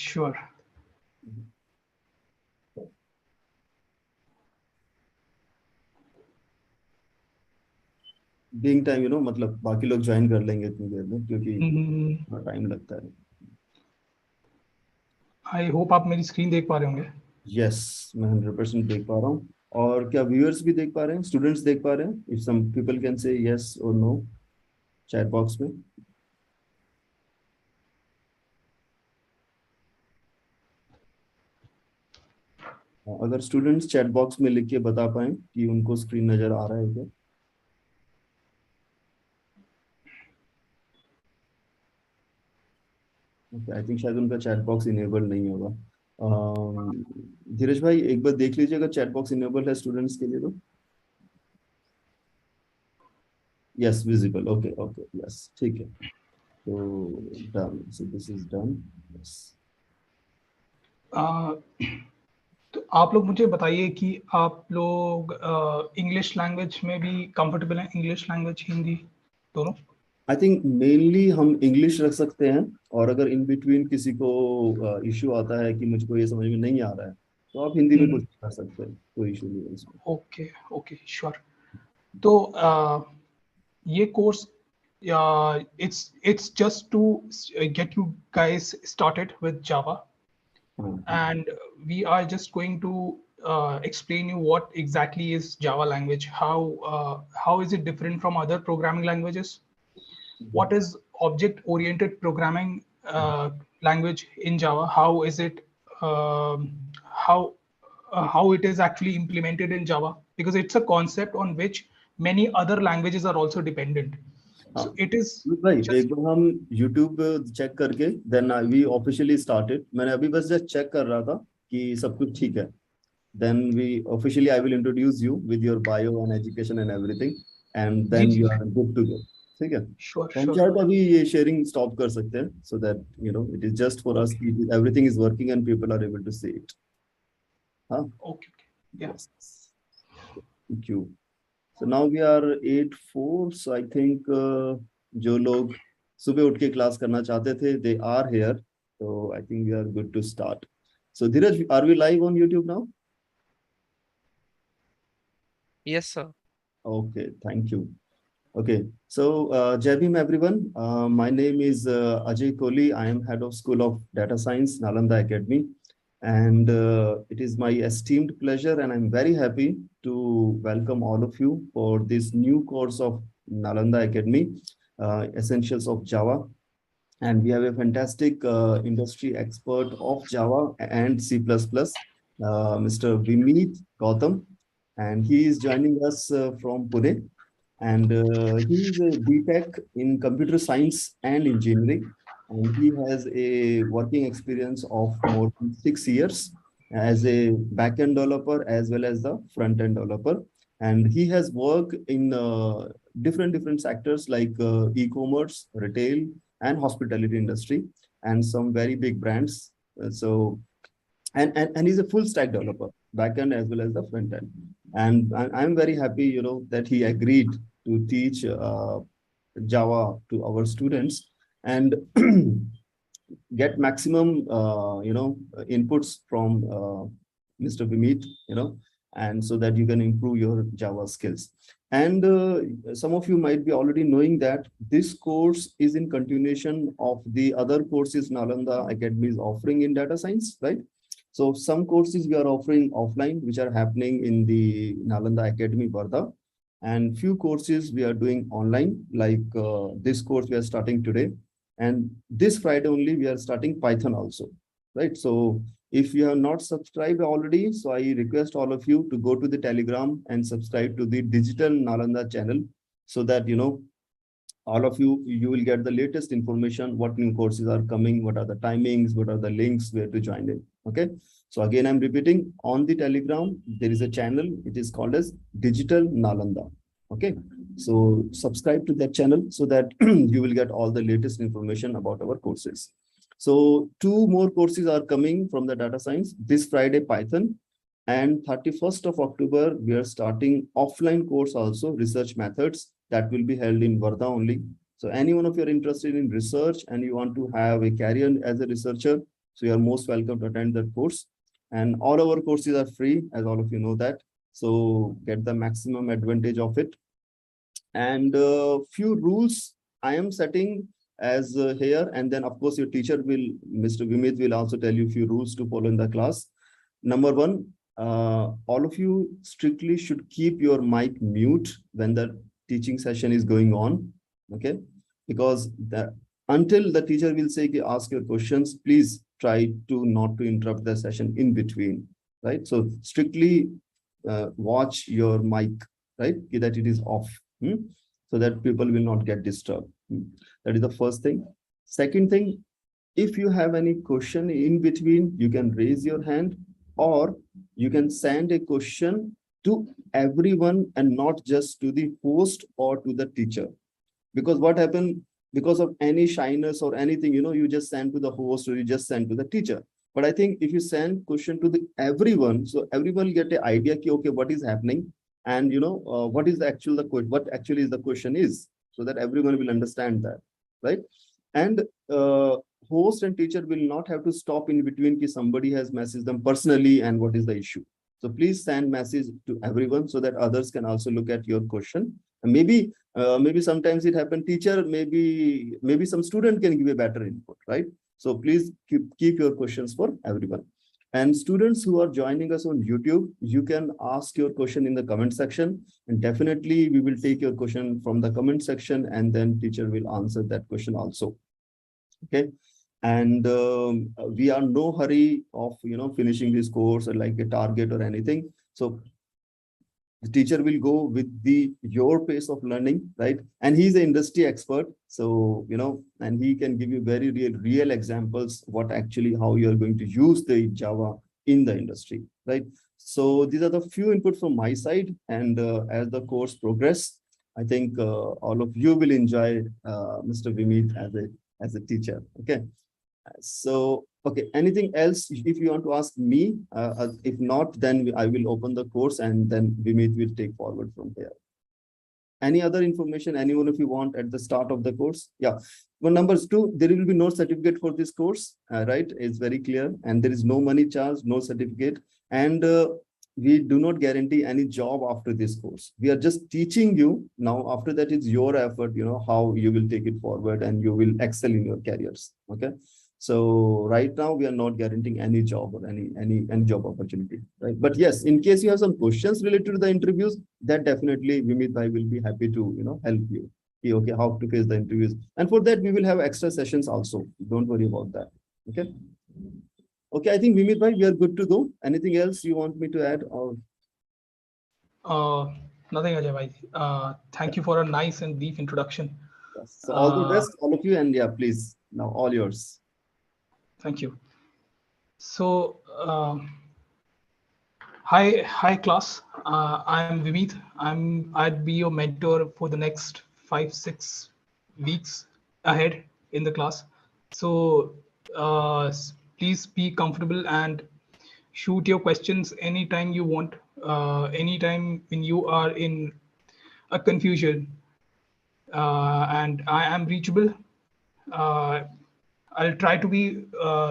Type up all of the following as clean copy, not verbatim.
Sure. Being time मतलब बाकी लोग ज्वाइन कर लेंगे इतनी देर में, क्योंकि टाइम लगता है। आई होप आप मेरी स्क्रीन देख पा रहे होंगे। यस, मैं 100% देख पा रहा हूँ। और क्या व्यूअर्स भी देख पा रहे हैं, स्टूडेंट्स देख पा रहे हैं? If some people can say yes और नो चैट बॉक्स में। अगर स्टूडेंट्स चैट बॉक्स में लिख के बता पाए कि उनको स्क्रीन नजर आ रहा है क्या? आई थिंक शायद उनका चैट बॉक्स इनेबल नहीं होगा। धीरज भाई एक बार देख लीजिए अगर चैट बॉक्स इनेबल है स्टूडेंट्स के लिए तो। Yes visible, okay okay, yes ठीक है। तो done, so this is done. Yes, तो आप लोग मुझे बताइए कि आप लोग इंग्लिश लैंग्वेज में भी कंफर्टेबल हैं, इंग्लिश लैंग्वेज हिंदी दोनों? आई थिंक मेनली हम इंग्लिश रख सकते हैं, और अगर इन बिटवीन किसी को इश्यू आता है कि मुझको ये समझ में नहीं आ रहा है, तो आप हिंदी में कुछ कर सकते हैं, कोई इशू नहीं है इसमें। Okay okay sure. तो ये course it's just to get you guys started with Java, and we are just going to explain you what exactly is Java language, how is it different from other programming languages, what is object-oriented programming language in Java, how is it how it is actually implemented in Java, because it's a concept on which many other languages are also dependent. So it is भाई just एक बार हम YouTube check करके then we officially started. मैंने अभी बस just check कर रहा था कि सब कुछ ठीक है, then we officially I will introduce you with your bio and education and everything, and जी देन जी you are good to go. ठीक है, श्योर तो हम श्योर। चाहे तो अभी ये शेयरिंग स्टॉप कर सकते हैं, so that it is just for us, everything is working and people are able to see it. हाँ, ओके या yes, thank you. So now we are 8:04, so I think जो लोग सुबह उठ के क्लास करना चाहते थे, they are here, so I think we are good to start. So Dheeraj, are we live on YouTube now? Yes, sir. Okay, thank you. Okay, so Jai Bhim everyone. My name is Ajay Kohli. I am head of School of Data Science, Nalanda Academy. And it is my esteemed pleasure and I'm very happy to welcome all of you for this new course of Nalanda Academy, Essentials of Java. And we have a fantastic industry expert of Java and C++, Mr. Vimeet Gautam. And he is joining us from Pune. And he is a BTech in computer science and engineering. And he has a working experience of more than 6 years as a backend developer as well as the front-end developer. And he has worked in different sectors like e-commerce, retail, and hospitality industry, and some very big brands. So, and he's a full stack developer, backend as well as the front end. And I'm very happy, that he agreed to teach Java to our students and get maximum, inputs from Mr. Vimeet, and so that you can improve your Java skills. And some of you might be already knowing that this course is in continuation of the other courses Nalanda Academy is offering in data science, right? So some courses we are offering offline, which are happening in the Nalanda Academy, Varda, and few courses we are doing online, like this course we are starting today. And this Friday only, we are starting Python also, right? So if you have not subscribed already, so I request all of you to go to the Telegram and subscribe to the Digital Nalanda channel, so that, all of you will get the latest information, what new courses are coming, what are the timings, what are the links, where to join in. Okay. So again, I'm repeating, on the Telegram, there is a channel, it is called as Digital Nalanda. Okay. So subscribe to that channel so that you will get all the latest information about our courses. So 2 more courses are coming from the data science this Friday, Python, and 31st of October, we are starting offline course also, research methods, that will be held in Varda only. So any one of you are interested in research and you want to have a career as a researcher, So you are most welcome to attend that course. And all our courses are free, as all of you know that. So get the maximum advantage of it. And few rules I am setting as here, and then of course your teacher will, Mr. Vimeet, will also tell you few rules to follow in the class. Number one, all of you strictly should keep your mic mute when the teaching session is going on, okay? Because until the teacher will say, "Okay, ask your questions," please try to not to interrupt the session in between, right? So strictly watch your mic, right? That it is off. So that people will not get disturbed. That is the first thing. Second thing, if you have any question in between, you can raise your hand, or you can send a question to everyone and not just to the host or to the teacher. Because what happened, because of any shyness or anything, you just send to the host or you just send to the teacher. But I think if you send question to the everyone, so everyone will get an idea, okay, what is happening, and what is what actually is the question is, so that everyone will understand that, right? And host and teacher will not have to stop in between if somebody has messaged them personally and what is the issue. So please send message to everyone so that others can also look at your question. And maybe sometimes it happen, teacher, maybe some student can give a better input, right? So please keep your questions for everyone. And students who are joining us on YouTube, you can ask your question in the comment section, and definitely we will take your question from the comment section, and then teacher will answer that question also. Okay. And we are no hurry of finishing this course or like a target or anything. So the teacher will go with your pace of learning, right? And he's an industry expert, so and he can give you very real examples what actually how you are going to use the Java in the industry, right? So these are the few input from my side, and as the course progress, I think all of you will enjoy Mr. Vimeet as a teacher. Okay. So, okay, anything else if you want to ask me? If not, then I will open the course and then Vimeet will take forward from there. Any other information anyone of you want at the start of the course? Yeah. Well, numbers two, there will be no certificate for this course, right? It's very clear. And there is no money charge, no certificate. And we do not guarantee any job after this course. We are just teaching you. Now, after that, it's your effort, how you will take it forward and you will excel in your careers. Okay. So right now we are not guaranteeing any job or any job opportunity, right? But yes, in case you have some questions related to the interviews, that definitely Vimeet bhai will be happy to help you. Okay, how to face the interviews, and for that we will have extra sessions also. Don't worry about that. Okay. Okay, I think Vimeet bhai, we are good to go. Anything else you want me to add or? Nothing, Ajay bhai. Thank you for a nice and brief introduction. Yes. So all the best, all of you, and yeah, please now all yours. Thank you. So, hi class. I'm Vimeet. I'd be your mentor for the next 5-6 weeks ahead in the class. So, please be comfortable and shoot your questions anytime you want. Anytime when you are in a confusion, and I am reachable. Uh, I'll try to be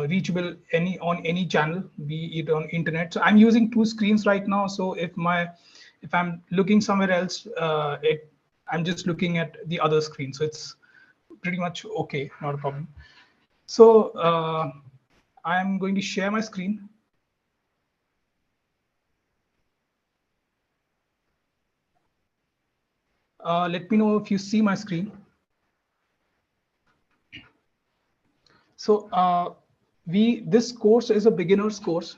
reachable on any channel, be it on internet. So I'm using two screens right now. So if I'm looking somewhere else, I'm just looking at the other screen. So it's pretty much okay, not a problem. So I'm going to share my screen. Let me know if you see my screen. So this course is a beginner's course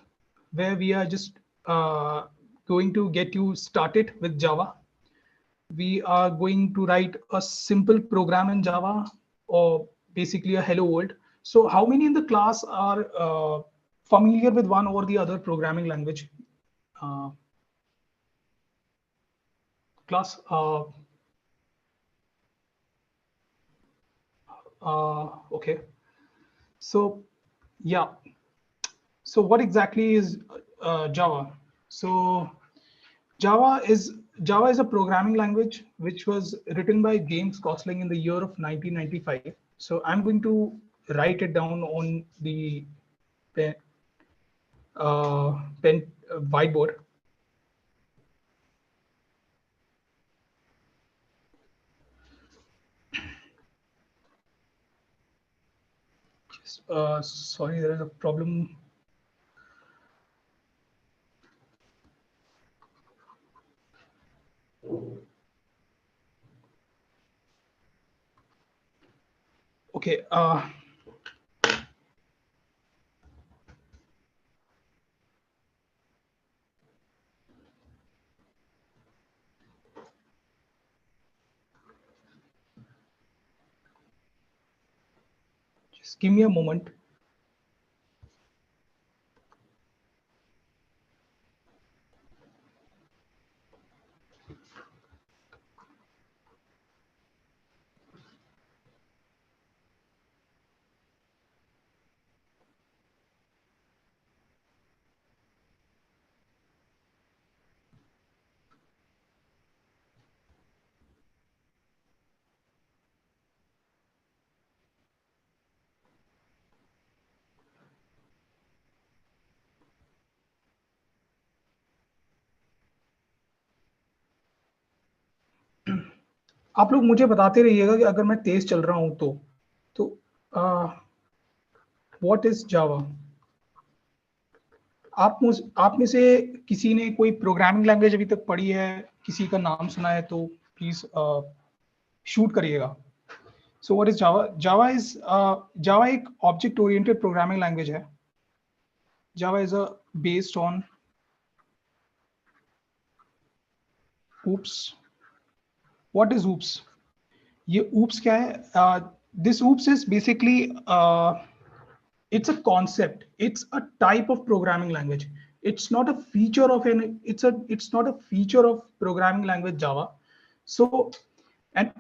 where we are just going to get you started with Java. We are going to write a simple program in Java, or basically a hello world. So how many in the class are familiar with one or the other programming language? Class? Okay. So yeah. So what exactly is Java? So Java is a programming language which was written by James Gosling in the year of 1995. So I'm going to write it down on the pen, whiteboard. Sorry, there is a problem. Okay. Just give me a moment. आप लोग मुझे बताते रहिएगा कि अगर मैं तेज चल रहा हूं तो व्हाट इज जावा? आप में से किसी ने कोई प्रोग्रामिंग लैंग्वेज अभी तक पढ़ी है, किसी का नाम सुना है तो प्लीज शूट करिएगा. So what is Java? जावा एक ऑब्जेक्ट ओरिएंटेड प्रोग्रामिंग लैंग्वेज है. Java is a based on oops. What is oops? ये oops क्या है? This oops is basically it's a concept. It's a type of programming language. It's not a feature of it's not a feature of programming language Java. So, and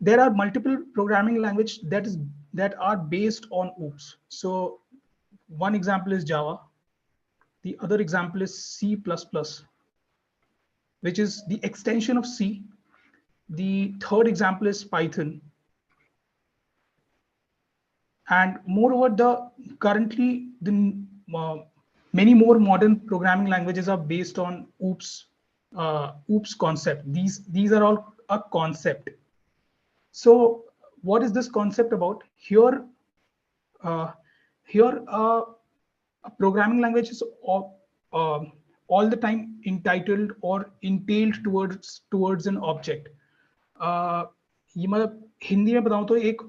there are multiple programming language that are based on oops. So one example is Java. The other example is C++, which is the extension of C. The third example is Python. And moreover, currently many more modern programming languages are based on oops concept. These are all a concept. So what is this concept about? Here a programming language is all the time entitled or entailed towards an object. ये मतलब हिंदी में बताऊं तो एक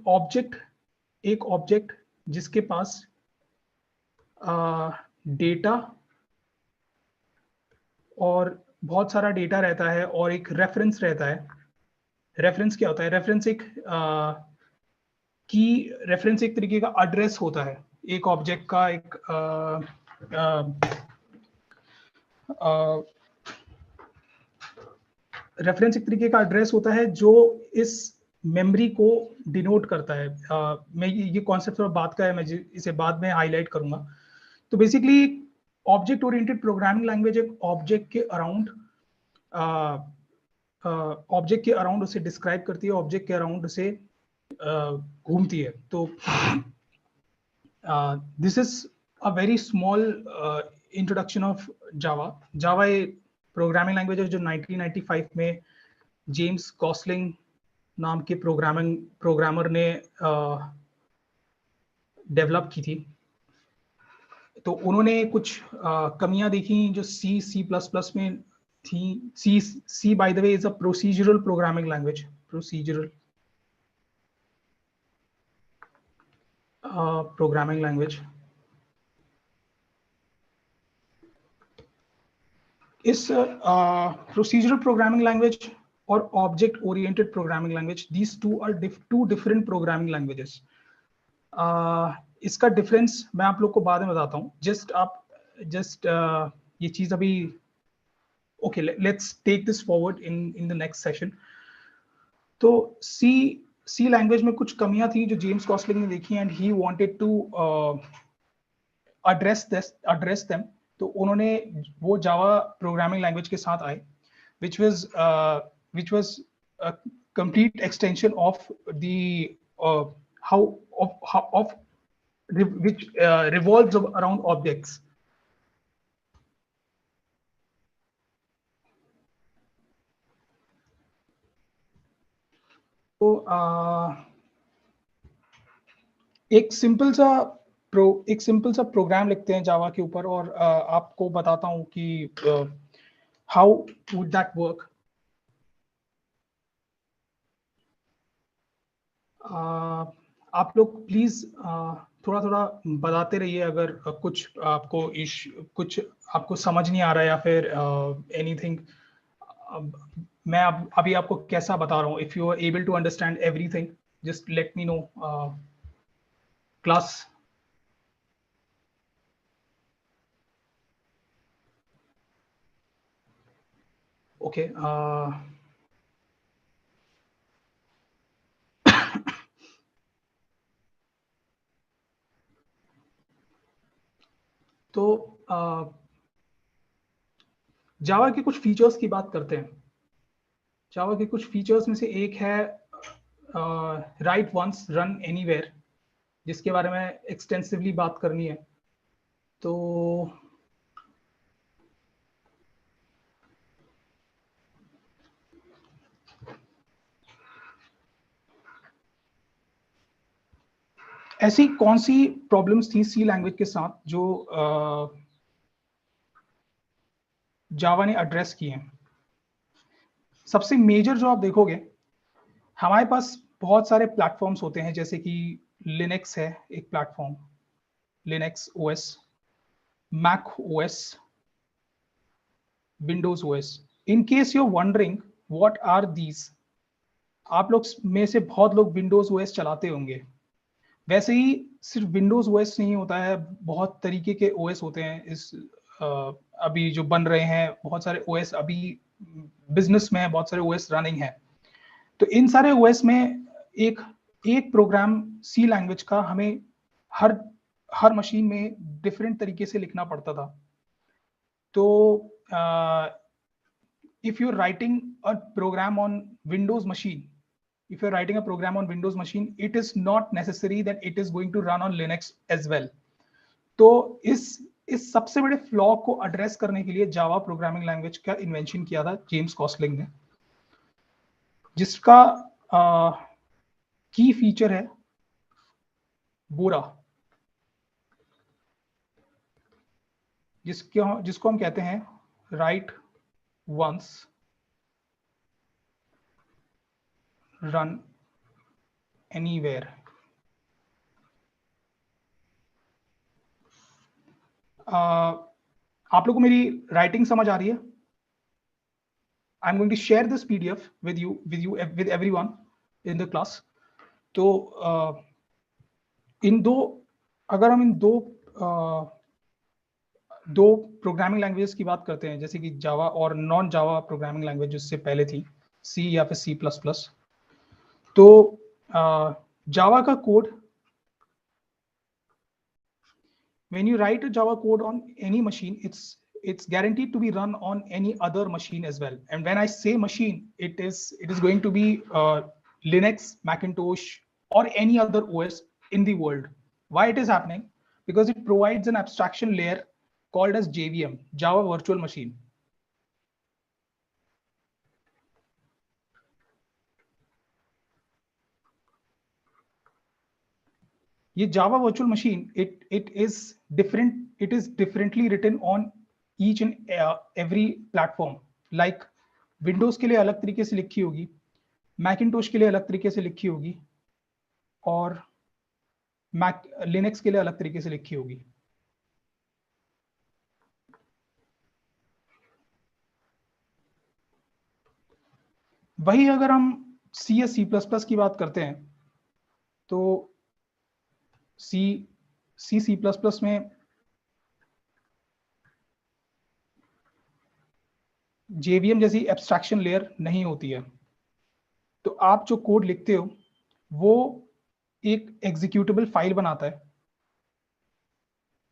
object जिसके पास data और बहुत सारा डेटा रहता है और एक रेफरेंस रहता है. रेफरेंस क्या होता है? रेफरेंस एक तरीके का एड्रेस होता है. एक ऑब्जेक्ट का एक रेफरेंस एक तरीके का एड्रेस होता है जो इस मेमोरी को डिनोट करता है. मैं ये कॉन्सेप्ट थोड़ा बात का है, मैं इसे बाद में हाईलाइट करूंगा. तो basically object oriented programming language एक ऑब्जेक्ट के अराउंड उसे डिस्क्राइब करती है, ऑब्जेक्ट के अराउंड उसे घूमती है. तो this is a very small introduction of Java. Java programming language है जो 1995 में जेम्स गॉसलिंग नाम के प्रोग्रामर ने डेवलप की थी. तो उन्होंने कुछ कमियां देखी जो C++ में थी. C by the way is a procedural programming language. Procedural programming language. इस procedural programming language और object oriented programming language, these two are two different programming languages. इसका डिफरेंस मैं आप लोग को बाद में बताता हूँ. जस्ट ये चीज अभी okay, let's take this forward in the next session. तो सी लैंग्वेज में कुछ कमियां थी जो जेम्स गॉसलिंग ने देखी and he wanted to address them. तो उन्होंने वो जावा प्रोग्रामिंग लैंग्वेज के साथ आए which was a complete extension of the how of which revolves around objects. तो एक सिंपल सा प्रोग्राम लिखते हैं जावा के ऊपर और आपको बताता हूँ कि हाउ वुड दैट वर्क. आप लोग प्लीज थोड़ा थोड़ा बताते रहिए अगर कुछ आपको समझ नहीं आ रहा है या फिर एनीथिंग. मैं अभी आपको कैसा बता रहा हूँ. If you are able to understand everything just let me know. Class. Okay. तो जावा के कुछ फीचर्स की बात करते हैं. जावा के कुछ फीचर्स में से एक है राइट वंस रन एनीवेयर, जिसके बारे में एक्सटेंसिवली बात करनी है. तो ऐसी कौन सी प्रॉब्लम्स थी सी लैंग्वेज के साथ जो जावा ने एड्रेस की हैं. सबसे मेजर जो आप देखोगे, हमारे पास बहुत सारे प्लेटफॉर्म्स होते हैं, जैसे कि लिनक्स है एक platform, Linux OS, Mac OS, Windows OS. In case you are wondering what are these, आप लोग में से बहुत लोग विंडोज ओएस चलाते होंगे. वैसे ही सिर्फ विंडोज ओएस नहीं होता है, बहुत तरीके के ओएस होते हैं. इस अभी जो बन रहे हैं बहुत सारे ओएस, अभी बिजनेस में बहुत सारे ओएस रनिंग है. तो इन सारे ओएस में एक प्रोग्राम सी लैंग्वेज का हमें हर मशीन में डिफरेंट तरीके से लिखना पड़ता था. तो if you're writing a program on Windows machine, if you're writing a program on Windows machine, it is not necessary that it is going to run on Linux as well. तो इस सबसे बड़े फ्लॉ को address करने के लिए Java programming language का invention किया था जेम्स कॉस्लिंग ने, जिसका की फीचर है बोरा, जिसको हम कहते हैं राइट वंस रन एनीवेयर. आप लोगों को मेरी राइटिंग समझ आ रही है? I am going to share this PDF with everyone in the class. तो अगर हम इन दो प्रोग्रामिंग लैंग्वेजेस की बात करते हैं, जैसे कि जावा और नॉन जावा प्रोग्रामिंग लैंग्वेज जिससे पहले थी, सी या फिर सी प्लस प्लस. तो जावा का code, when you write a Java code on any machine, it's guaranteed to be run on any other machine as well. And when I say machine, it is going to be Linux, Macintosh, or any other OS in the world. Why it is happening? Because it provides an abstraction layer called as JVM, Java Virtual Machine. ये Java virtual machine, it is differently written on each and every platform. Like Windows के लिए अलग तरीके से लिखी होगी, Macintosh के लिए अलग तरीके से लिखी होगी, और Linux के लिए अलग तरीके से लिखी होगी. वही अगर हम C या C++ की बात करते हैं, तो C++ में JVM जैसी एब्स्ट्रैक्शन लेयर नहीं होती है. तो आप जो कोड लिखते हो वो एक एग्जीक्यूटेबल फाइल बनाता है,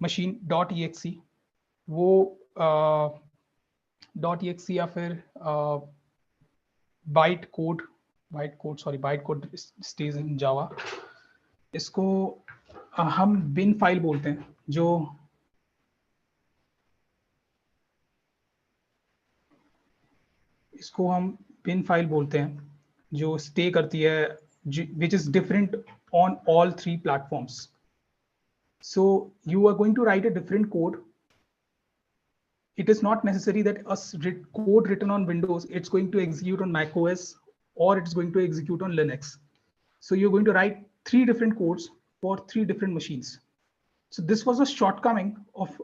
मशीन .exe. वो .exe या फिर बाइट कोड स्टेज इन जावा. इसको हम बिन फाइल बोलते हैं, जो इसको हम बिन फाइल बोलते हैं, जो स्टे करती है, which is different on all three platforms. So you are going to write a different code. It is not necessary that code written on Windows, it's going to execute on Mac OS or it's going to execute on Linux. So you're going to write 3 different codes for 3 different machines. So this was a shortcoming of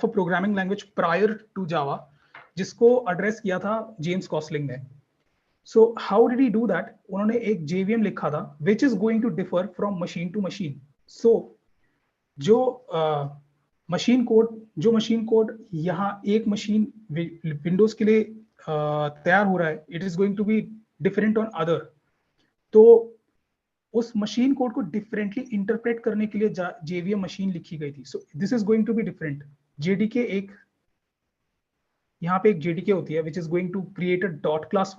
a programming language prior to Java, जिसको address किया था James कॉसलिंग ने. So how did he do that? उन्होंने एक JVM लिखा था, which is going to differ from machine to machine. So जो machine code यहाँ एक मशीन विंडोज के लिए तैयार हो रहा है, it is going to be different on other. तो उस मशीन कोड को डिफरेंटली इंटरप्रेट करने के लिए जेवीएम मशीन लिखी गई थी. So this is going to be different. JDK एक यहाँ पे एक जेडीके होती है which is going to create a dot class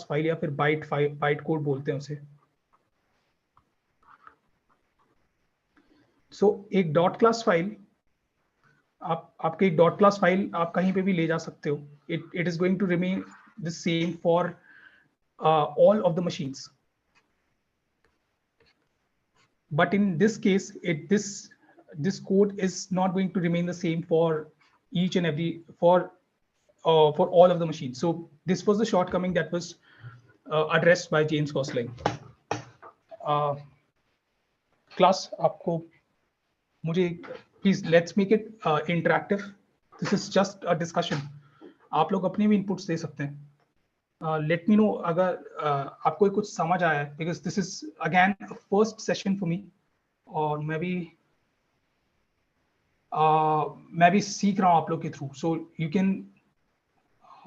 file या फिर बाइट कोड बोलते हैं उसे. सो एक डॉट क्लास फाइल, आपके डॉट क्लास फाइल आप कहीं पे भी ले जा सकते हो. It is going to remain the same for all of the machines. But in this case, this code is not going to remain the same for each and every for all of the machines. So this was the shortcoming that was addressed by James Gosling. Class, आपको मुझे please let's make it interactive. This is just a discussion. आप लोग अपने भी inputs दे सकते हैं. Let me know अगर आपको कुछ समझ आया है, because this is again a first session for me और मैं भी सीख रहा हूँ आप लोग के through. So you can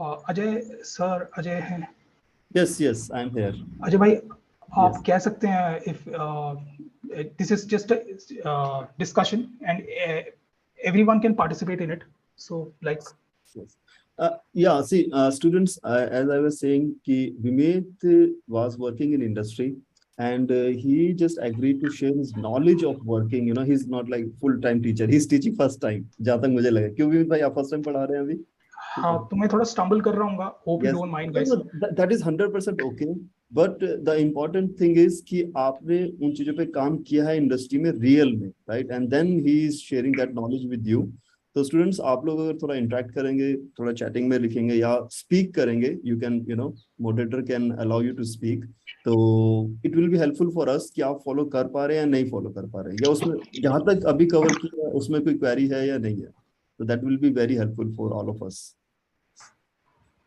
Ajay sir, Ajay हैं? Yes, I'm here. अजय भाई, आप कह सकते हैं if this is just a discussion and everyone can participate in it. So like yeah, see, students, as I was saying, Vimeet was working in industry and he just agreed to share his knowledge of working. You know, he's not like full-time teacher. He's teaching first time. जहाँ तक मुझे लगा, क्यों विमेत भाई आप first time पढ़ा रहे हैं अभी? हाँ, तो मैं थोड़ा stumble कर रहा हूँ. Hope you don't mind, guys. That is 100% okay. But the important thing is कि आपने उन चीजों पे काम किया है इंडस्ट्री में रियल में, right? And then he is sharing that knowledge with you. तो स्टूडेंट्स, आप लोग अगर थोड़ा इंटरेक्ट करेंगे, थोड़ा चैटिंग में लिखेंगे या स्पीक करेंगे, you can, you know, moderator can allow you to speak. तो it will be helpful for us कि आप फॉलो कर पा रहे हैं या नहीं फॉलो कर पा रहे हैं, या उसमें जहां तक अभी कवर किया उसमें कोई क्वेरी है या नहीं है. तो that will be very helpful for all of us.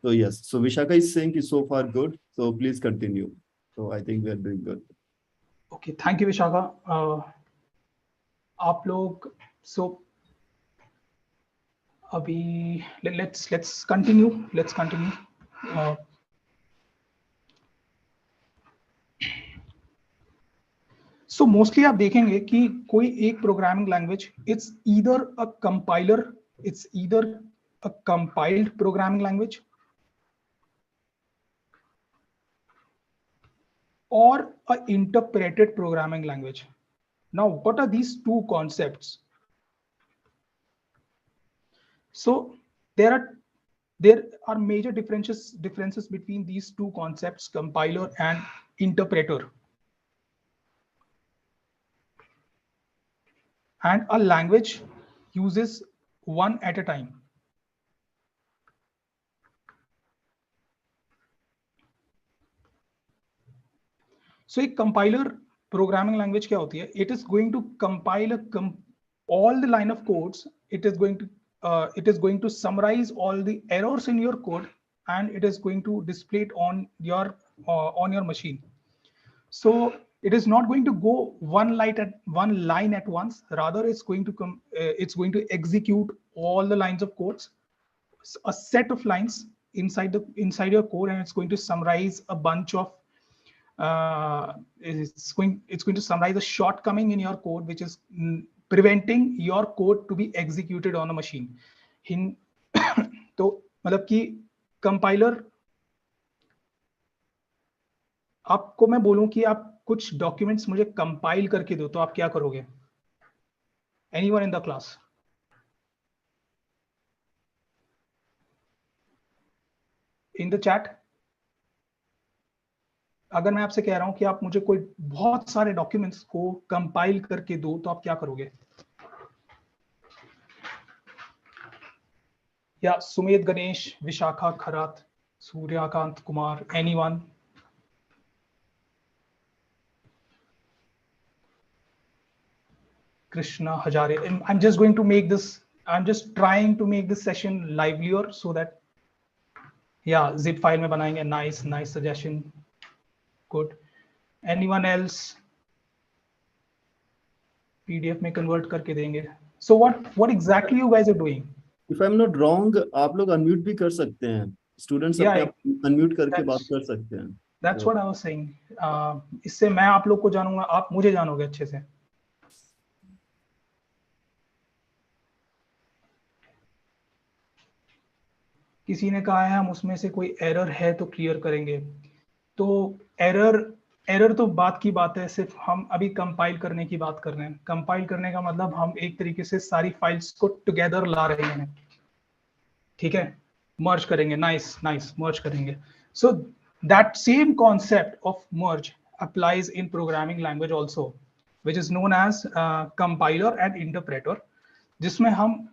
So yes, so Vishaka is saying so far good, so please continue. So I think we are doing good. Okay, thank you, Vishaka. आप लोग, so अभी let's continue. So mostly आप देखेंगे कि कोई एक programming language, it's either a compiled programming language or a interpreted programming language. Now, what are these two concepts? So there are major differences between these two concepts, compiler and interpreter. And a language uses one at a time. So एक compiler programming language क्या होती है? It is going to compile all the line of codes. It is going to summarize all the errors in your code and it is going to display it on your machine. So it is not going to go one line at once. Rather, it's going to execute all the lines of codes, a set of lines inside your code, and it's going to summarize a bunch of it's going to summarize a shortcoming in your code which is preventing your code to be executed on a machine. तो मतलब कि compiler, आपको मैं बोलूं कि आप कुछ documents मुझे कंपाइल करके दो, तो आप क्या करोगे? Anyone in the class? In the chat. अगर मैं आपसे कह रहा हूं कि आप मुझे कोई बहुत सारे डॉक्यूमेंट्स को कंपाइल करके दो, तो आप क्या करोगे? या Sumedh, Ganesh, Vishakha, Kharat, Suryakant Kumar, anyone? Krishna Hajare. And I'm just going to make this, I'm just trying to make this session livelier so that, yeah, zip file में बनाएंगे. Nice, nice suggestion. Good. Anyone else? PDF में convert करके देंगे. So what exactly you guys are doing? If I'm not wrong, आप लोग unmute भी कर सकते हैं. Students अपने Yeah, आप unmute करके बात that's कर सकते हैं. that's what I was saying. इससे मैं आप लोग को जानूंगा, आप मुझे जानोगे अच्छे से. किसी ने कहा है हम उसमें से कोई एरर है तो क्लियर करेंगे. तो एरर तो बात की बात है, सिर्फ हम अभी कंपाइल करने की बात कर रहे हैं. कंपाइल करने का मतलब हम एक तरीके से सारी फाइल्स को टुगेदर ला रहे हैं. ठीक है, मर्ज करेंगे. नाइस नाइस, मर्ज करेंगे. So that same concept of merge applies in programming language also, which is known as compiler and interpreter, जिसमें हम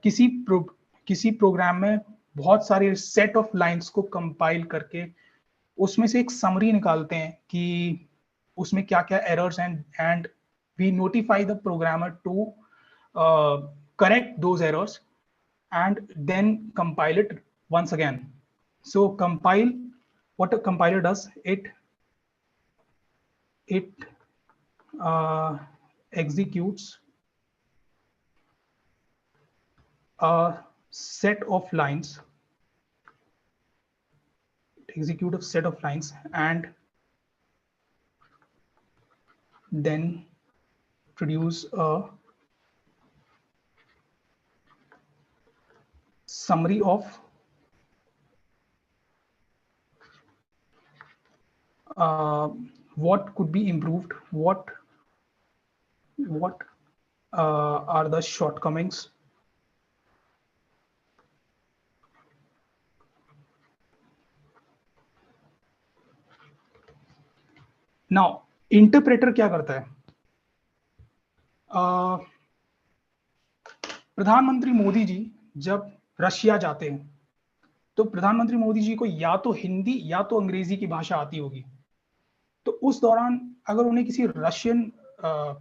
किसी प्रोग्राम में बहुत सारे सेट ऑफ लाइंस को कंपाइल करके उसमें से एक समरी निकालते हैं कि उसमें क्या क्या errors and we notify the programmer to correct those errors and then compile it once again. So compile, what a compiler does, it executes a set of lines, and then produce a summary of what could be improved, what are the shortcomings, now interpreter क्या करता है? प्रधानमंत्री मोदी जी जब Russia जाते हैं तो प्रधानमंत्री मोदी जी को या तो हिंदी या तो अंग्रेजी की भाषा आती होगी. तो उस दौरान अगर उन्हें किसी रशियन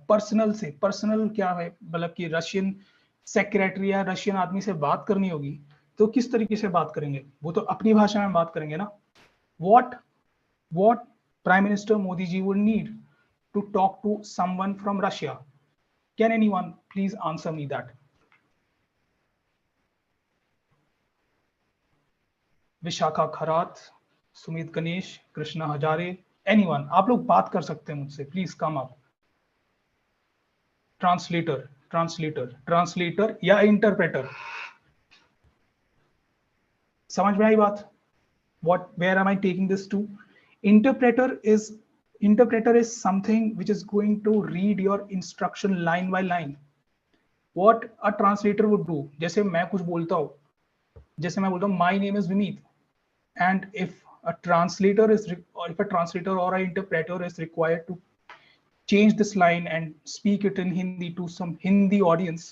पर्सनल क्या है, मतलब कि रशियन सेक्रेटरी या रशियन आदमी से बात करनी होगी, तो किस तरीके से बात करेंगे? वो तो अपनी भाषा में बात करेंगे ना. what Prime Minister Modi ji would need to talk to someone from Russia? Can anyone please answer me that? Vishakha Kharat, Sumit Ganesh, Krishna Hazare, anyone? आप लोग बात कर सकते हैं मुझसे, प्लीज कम अप. ट्रांसलेटर या इंटरप्रेटर? समझ में आई बात? Where am I taking this to? Interpreter is something which is going to read your instruction line by line. What a translator would do, जैसे मैं कुछ बोलता हूँ, जैसे मैं बोलता हूँ my name is Vimeet, and if a translator or an interpreter is required to change this line and speak it in Hindi to some Hindi audience,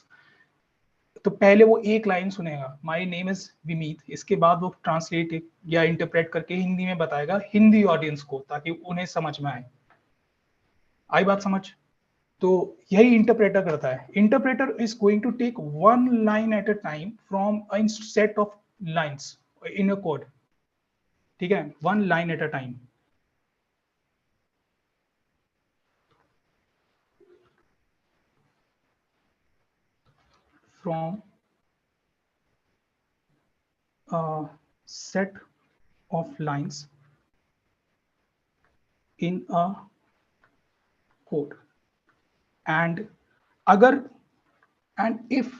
तो पहले वो एक लाइन सुनेगा, माई नेम इज विमीत, इसके बाद वो ट्रांसलेट या interpret करके हिंदी में बताएगा हिंदी ऑडियंस को, ताकि उन्हें समझ में आए. आई बात समझ? तो यही इंटरप्रेटर करता है. Interpreter is going to take one line at a time from a set of lines in a code. ठीक है, one line at a time. From a set of lines in a code, and if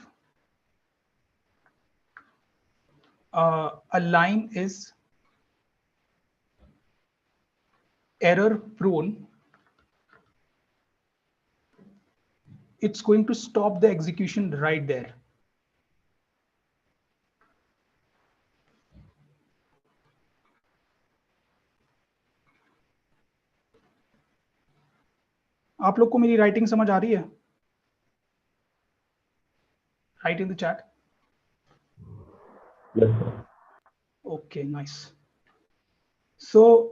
a line is error prone, it's going to stop the execution right there. आप लोग को मेरी writing समझ आ रही है? Write in the chat. Yes, sir. Okay, nice. So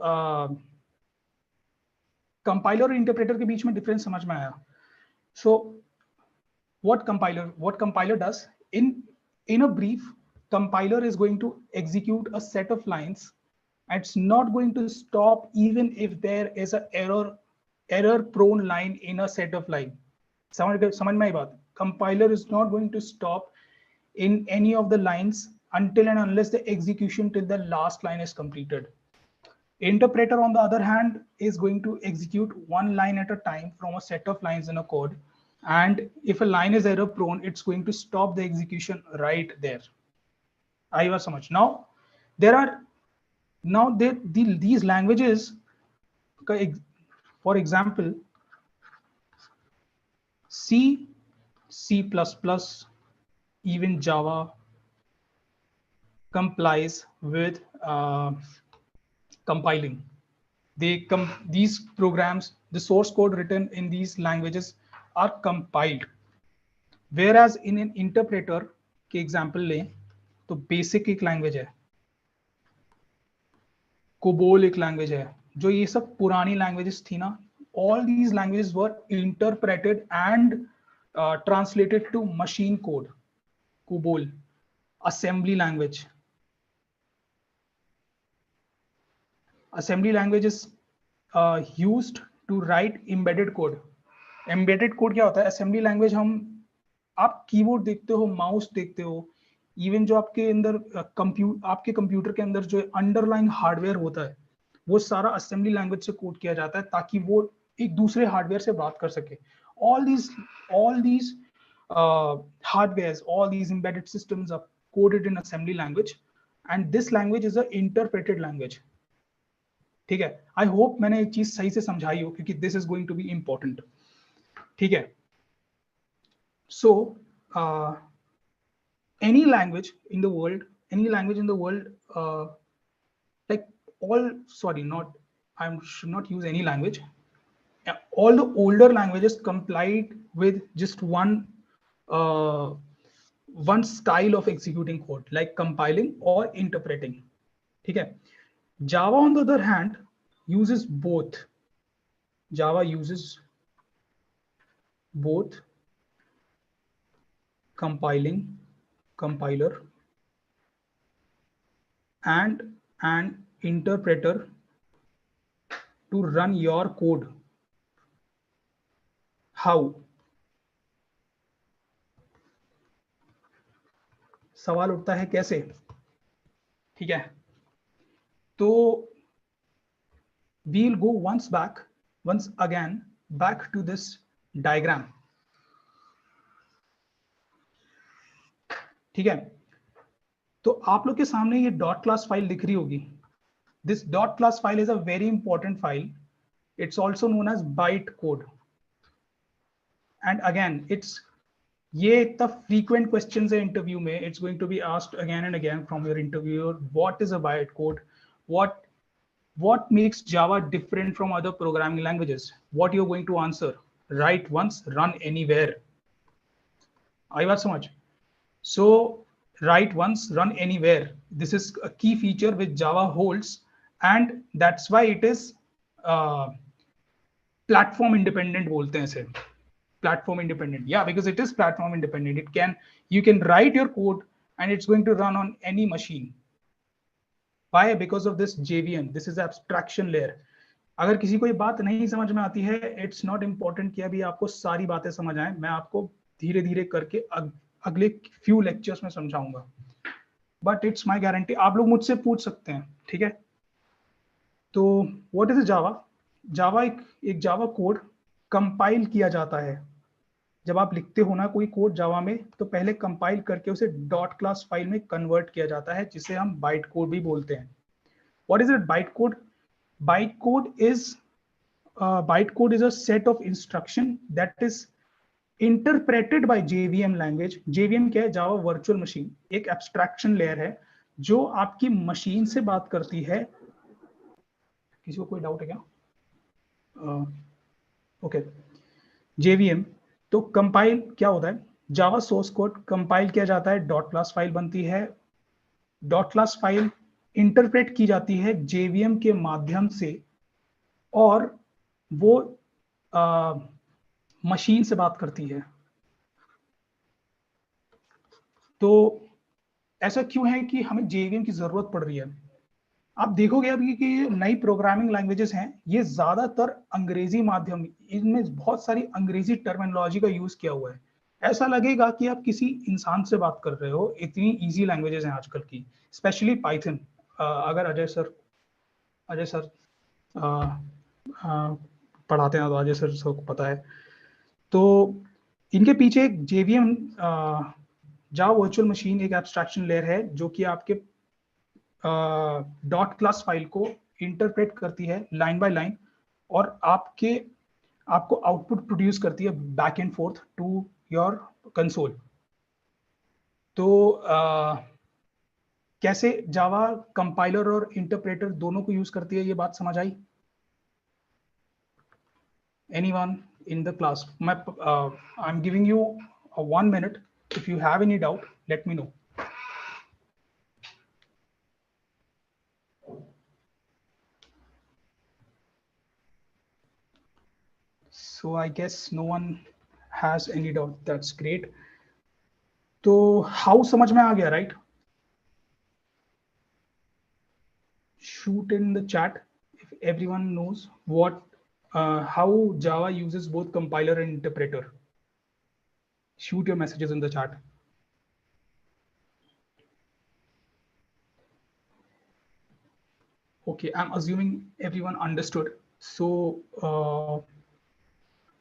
compiler और interpreter के बीच में डिफरेंस समझ में आया. So what compiler does in a brief, compiler is going to execute a set of lines, and it's not going to stop even if there is a error prone line in a set of line. समझ में आई बात? Compiler is not going to stop in any of the lines until and unless the execution till the last line is completed. Interpreter, on the other hand, is going to execute one line at a time from a set of lines in a code. And if a line is error prone, it's going to stop the execution right there. I was so much. Now, these languages, for example, C, C++, even Java complies with compiling. These programs, the source code written in these languages are compiled. Whereas in an interpreter के example लें तो basic एक language है, COBOL एक language है, जो ये सब पुरानी languages थी ना, all these languages were interpreted and translated to machine code. COBOL, assembly language. Assembly language is used to write embedded code. Embedded code क्या होता है? Assembly language आप कीबोर्ड देखते हो, माउस देखते हो, इवन जो आपके अंदर आपके कंप्यूटर के अंदर जो अंडरलाइन हार्डवेयर होता है, वो सारा असेंबली लैंग्वेज से कोड किया जाता है ताकि वो एक दूसरे हार्डवेयर से बात कर सके. all these hardwares, all these embedded systems are coded in assembly language, and this language is a interpreted language. ठीक है? आई होप मैंने एक चीज सही से समझाई हो, क्योंकि this is going to be important. ठीक है? So any language in the world, like I should not use any language. All the older languages complied with just one style of executing code, like compiling or interpreting. ठीक है? Java, on the other hand, uses both. Java uses both compiler and an interpreter to run your code. How? सवाल उठता है कैसे? ठीक है, तो we'll go once again back to this diagram. ठीक है, तो आप लोग के सामने ये डॉट क्लास फाइल दिख रही होगी. This dot class file is a very important file. It's also known as byte code. And again ये इतना फ्रीक्वेंट क्वेश्चन है इंटरव्यू में. It's going to be asked again and again from your interviewer. What is a byte code? what makes Java different from other programming languages? What you're going to answer? Write once, run anywhere. I got so much. So write once, run anywhere. This is a key feature which Java holds, and that's why it is platform independent बोलते हैं इसे. Platform independent. Yeah, because it is platform independent. You can write your code and it's going to run on any machine. Why? Because of this JVM. This is abstraction layer. अगर किसी को ये बात नहीं समझ में आती है, it's not important कि अभी आपको सारी बातें समझ आए. मैं आपको धीरे धीरे करके अगले few lectures में समझाऊंगा. But it's my guarantee. आप लोग मुझसे पूछ सकते हैं. ठीक है? तो what is a Java? Java एक Java कोड कंपाइल किया जाता है. जब आप लिखते हो ना कोई कोड जावा में, तो पहले कंपाइल करके उसे डॉट क्लास फाइल में कन्वर्ट किया जाता है, जिसे हम बाइट कोड भी बोलते हैं. What is it? Byte code. Byte code is a set of instruction that is interpreted bye JVM language. JVM क्या है? जावा वर्चुअल मशीन, एक एब्स्ट्रैक्शन लेयर है जो आपकी मशीन से बात करती है। किसी को कोई डाउट है क्या? ओके, जेवीएम तो कंपाइल क्या होता है? जावा सोर्स कोड कंपाइल किया जाता है, डॉट क्लास फाइल बनती है, डॉट क्लास फाइल इंटरप्रेट की जाती है जेवीएम के माध्यम से, और वो मशीन से बात करती है। तो ऐसा क्यों है कि हमें जेवीएम की जरूरत पड़ रही है? आप देखोगे अभी कि नई प्रोग्रामिंग लैंग्वेजेस हैं, ये ज्यादातर अंग्रेजी माध्यम, इनमें बहुत सारी अंग्रेजी टर्मिनोलॉजी का यूज किया हुआ है। ऐसा लगेगा कि आप किसी इंसान से बात कर रहे हो, इतनी इजी लैंग्वेजेस हैं आजकल की, स्पेशली पाइथन। अगर अजय सर पढ़ाते हैं तो अजय सर को पता है। तो इनके पीछे एक जेवीएम जावा वर्चुअल मशीन एक एब्स्ट्रैक्शन लेयर है जो कि आपके डॉट क्लास फाइल को इंटरप्रेट करती है लाइन बाय लाइन, और आपको आउटपुट प्रोड्यूस करती है back and forth to your console. तो कैसे जावा कंपाइलर और इंटरप्रेटर दोनों को यूज करती है, ये बात समझ आई? Anyone in the class? I'm giving you a 1 minute. If you have any doubt, let me know. So I guess no one has any doubt. That's great. तो how समझ में आ गया, right? Shoot in the chat if everyone knows how Java uses both compiler and interpreter. Shoot your messages in the chat. Okay, I'm assuming everyone understood. So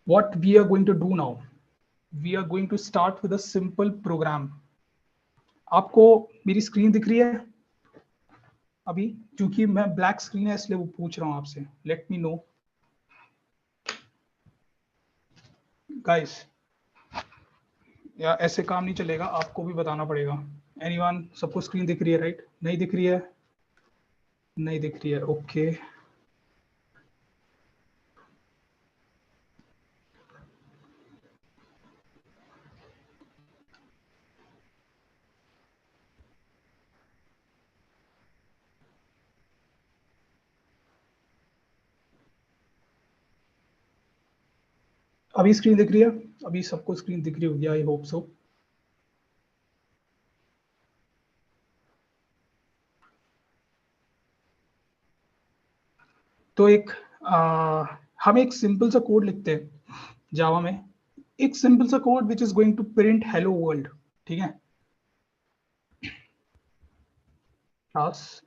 what we are going to do now, we are going to start with a simple program. आपको मेरी screen दिख रही है अभी? क्योंकि मैं black screen है इसलिए वो पूछ रहा हूं आपसे। लेट मी नो गाइस, या ऐसे काम नहीं चलेगा, आपको भी बताना पड़ेगा। एनीवन, सबको स्क्रीन दिख रही है राइट? नहीं दिख रही है? नहीं दिख रही है, ओके। अभी स्क्रीन दिख रही है? अभी सबको स्क्रीन दिख रही होगी, आई होप सो। तो हम एक सिंपल सा कोड लिखते हैं जावा में, एक सिंपल सा code which is going to print hello world, ठीक है? क्लास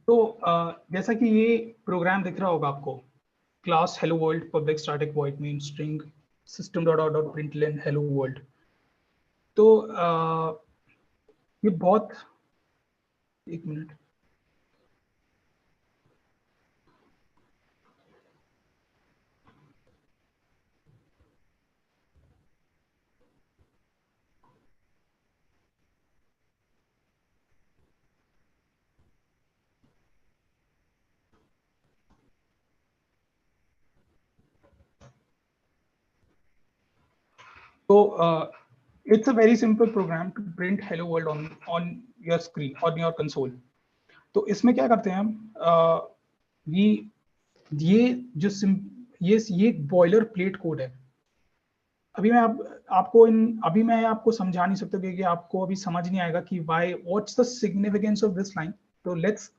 तो जैसा कि ये प्रोग्राम दिख रहा होगा आपको, class hello world public static void main string system dot out dot println hello world. तो ये बहुत, एक minute, so it's a very simple program to print hello world on your screen, on your console. तो इसमें क्या करते हैं हम, ये जो ये एक बॉयलर प्लेट कोड है। अभी मैं अभी मैं आपको समझा नहीं सकता क्योंकि आपको अभी समझ नहीं आएगा कि why, what's the significance of this line. तो let's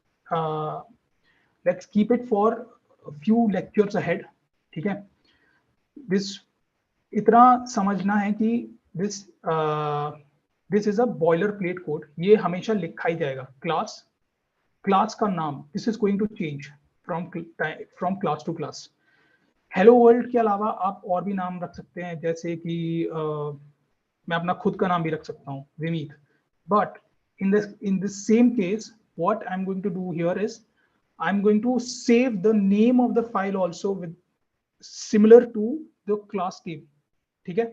keep it for few lectures ahead, ठीक है। दिस इतना समझना है कि this this is a boiler plate code. ये हमेशा लिखा ही जाएगा। क्लास का नाम, this is going to change from class to class. Hello world के अलावा आप और भी नाम रख सकते हैं, जैसे कि मैं अपना खुद का नाम भी रख सकता हूँ, Vimeet. But in this same case, what I'm going to do here is I'm going to save the name of the file also with similar to the class name, ठीक है।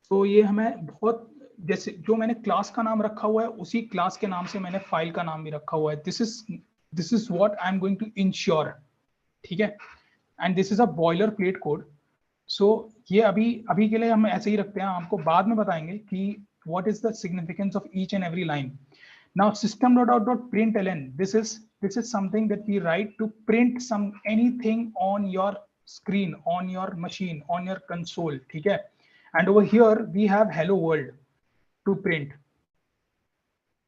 तो ये हमें बहुत, जैसे जो मैंने क्लास का नाम रखा हुआ है उसी क्लास के नाम से मैंने फाइल का नाम भी रखा हुआ है। This is what I am going to ensure, ठीक है। And this is a boiler plate code. So ये अभी के लिए हम ऐसे ही रखते हैं, आपको बाद में बताएंगे कि what is the significance of each and every line. Now system.out.println, this is something that we write to print anything on your screen, on your machine, on your console, ठीक है। And over here we have hello world to print.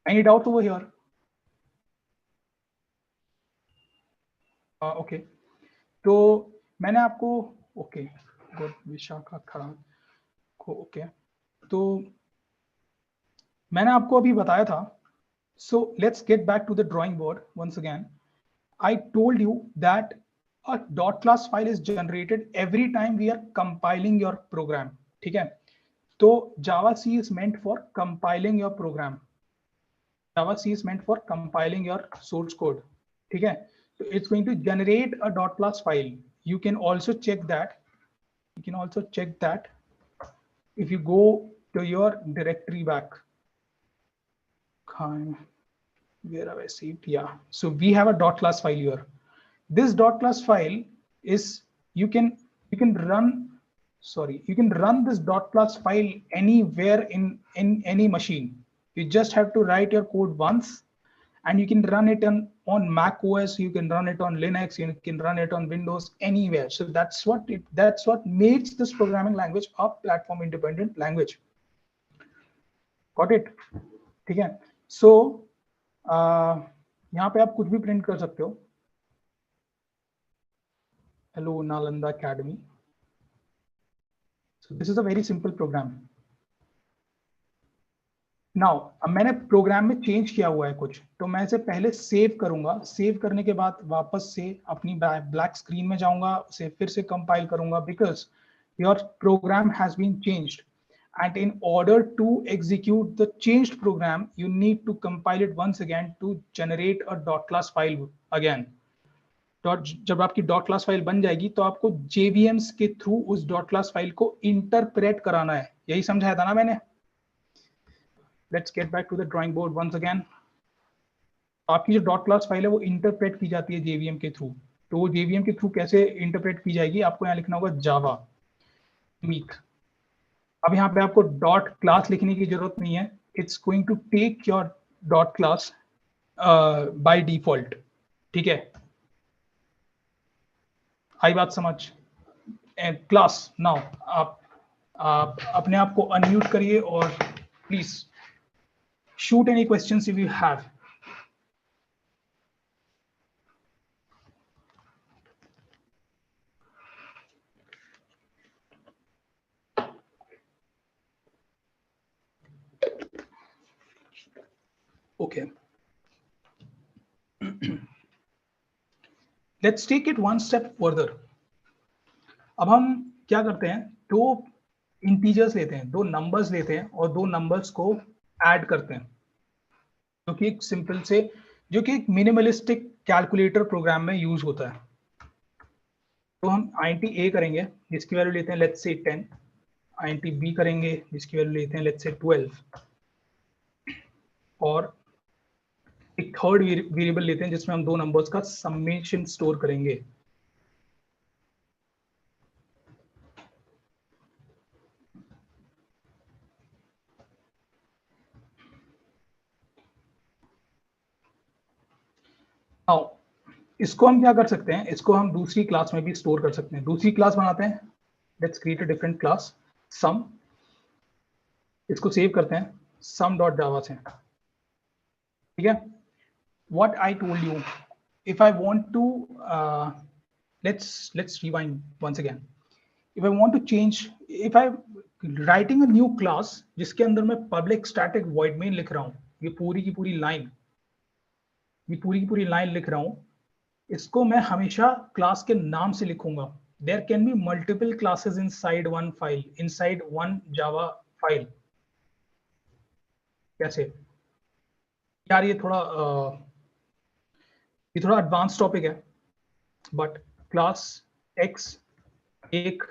Any doubts over here? Okay. तो मैंने आपको, okay good, Vishakha खड़ा को, okay. तो मैंने आपको अभी बताया था। So let's get back to the drawing board once again. I told you that a dot class file is generated every time we are compiling your program, ठीक है। तो Java C is meant for compiling your program. Java C is meant for compiling your source code, ठीक है। So it's going to generate a dot class file. You can also check that. You can also check that if you go to your directory back. Where have I saved? Yeah. So we have a dot class file here. This dot class file is, you can run, sorry, you can run this dot class file anywhere in any machine. You just have to write your code once, and you can run it on Mac OS, you can run it on Linux, you can run it on Windows, anywhere. So that's what makes this programming language a platform independent language. Got it? ठीक है। So यहाँ पे आप कुछ भी print कर सकते हो। Hello Nalanda Academy. So this is a very simple program. Now अब मैंने प्रोग्राम में चेंज किया हुआ है कुछ, तो मैं इसे पहले सेव करूंगा। सेव करने के बाद वापस से अपनी ब्लैक स्क्रीन में जाऊंगा, उसे फिर से कंपाइल करूंगा, because your program has been changed, and in order to execute the changed program you need to compile it once again to generate a dot class file again. जब आपकी dot class file बन जाएगी तो आपको JVMs के through उस dot class file को interpret कराना है। यही समझाया था ना मैंने। Let's get back to the drawing board once again. आपकी जो डॉट क्लास फाइल है वो इंटरप्रेट की जाती है JVM के थ्रू। तो वो JVM के थ्रू कैसे इंटरप्रेट की जाएगी, आपको यहाँ लिखना होगा जावा मीट। अब यहाँ पे आपको डॉट क्लास लिखने की जरूरत नहीं है, it's going to take your dot class by default, ठीक है। आई बात समझ? क्लास नाउ आप अपने आप को अनम्यूट करिए और please shoot any questions if you have. Okay. Let's take it one step further. अब हम क्या करते हैं, दो इंटीजर्स लेते हैं, दो नंबर्स लेते हैं और दो नंबर्स को ऐड करते हैं, जो कि एक सिंपल से, जो कि एक मिनिमलिस्टिक कैलकुलेटर प्रोग्राम में यूज होता है। तो हम आईएनटी ए करेंगे जिसकी वैल्यू लेते हैं लेट्स से 10, आईएनटी बी करेंगे जिसकी वैल्यू लेते हैं लेट्स से 12, और एक थर्ड वेरिएबल लेते हैं जिसमें हम दो नंबर्स का समेशन स्टोर करेंगे। Now, इसको हम क्या कर सकते हैं, इसको हम दूसरी क्लास में भी स्टोर कर सकते हैं। दूसरी क्लास बनाते हैं, let's create a different class sum, इसको सेव करते हैं सम डॉट जावा से, ठीक है। What I told you, if I want to let's rewind once again. If I want to change, if I writing a new class जिसके अंदर मैं public static void main लिख रहा हूँ, ये पूरी की पूरी लाइन, ये पूरी की पूरी लाइन लिख रहा हूँ, इसको मैं हमेशा क्लास के नाम से लिखूंगा। There can be multiple classes inside one file, inside one Java file. कैसे यार, ये थोड़ा एडवांस टॉपिक है, बट क्लास एक्स एक,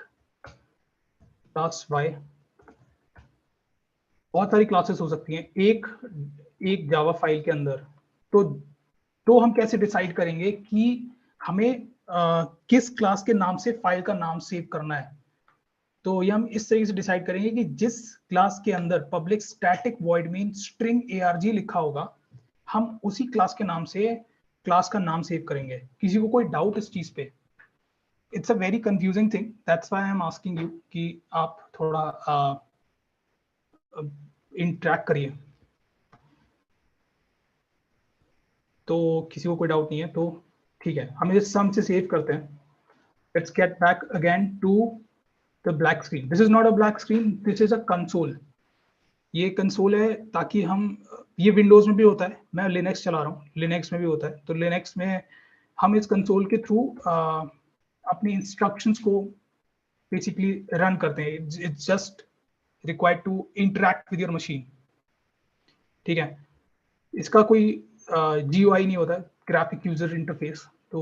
क्लास वाई, बहुत सारी क्लासेस हो सकती हैं एक जावा फाइल के अंदर। तो हम कैसे डिसाइड करेंगे कि हमें किस क्लास के नाम से फाइल का नाम सेव करना है? तो ये हम इस तरीके से डिसाइड करेंगे कि जिस क्लास के अंदर public static void main string arg लिखा होगा, हम उसी क्लास के नाम से क्लास का नाम सेव करेंगे। किसी को कोई डाउट इस चीज पे? It's a very confusing thing, that's why I am asking you कि आप थोड़ा इंटरेक्ट करिए। तो किसी को कोई डाउट नहीं है तो ठीक है, हम इस सम से सेव करते हैं। Let's get back again to the black screen. This is not a black screen, this is a console. ये कंसोल है ताकि हम, ये विंडोज में भी होता है, मैं लिनक्स चला रहा हूँ, लिनक्स में भी होता है। तो लिनक्स में हम इस कंसोल के थ्रू अपनी इंस्ट्रक्शंस को बेसिकली रन करते हैं। It's just required to interact with your machine, ठीक है। इसका कोई GUI नहीं होता, ग्राफिक यूजर इंटरफेस, तो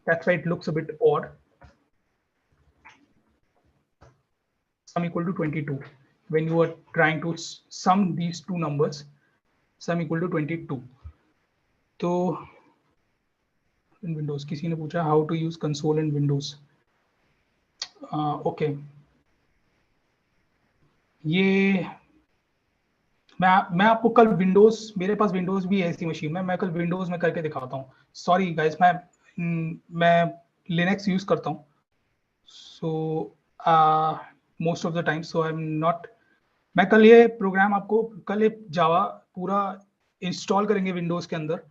that's why it looks a bit odd. Sum equal to 22. When you are trying to sum these two numbers, sum equal to 22. तो in Windows किसी ने पूछा how to use console in Windows. Okay. ये मैं आपको कल Windows, मेरे पास Windows भी है ऐसी मशीन में, मैं कल विंडोज में करके दिखाता हूँ। सॉरी गाइस, मैं लिनक्स यूज करता हूँ, so most of the time, so I am not, मैं कल ये प्रोग्राम आपको, कल ये जावा पूरा इंस्टॉल करेंगे विंडोज के अंदर।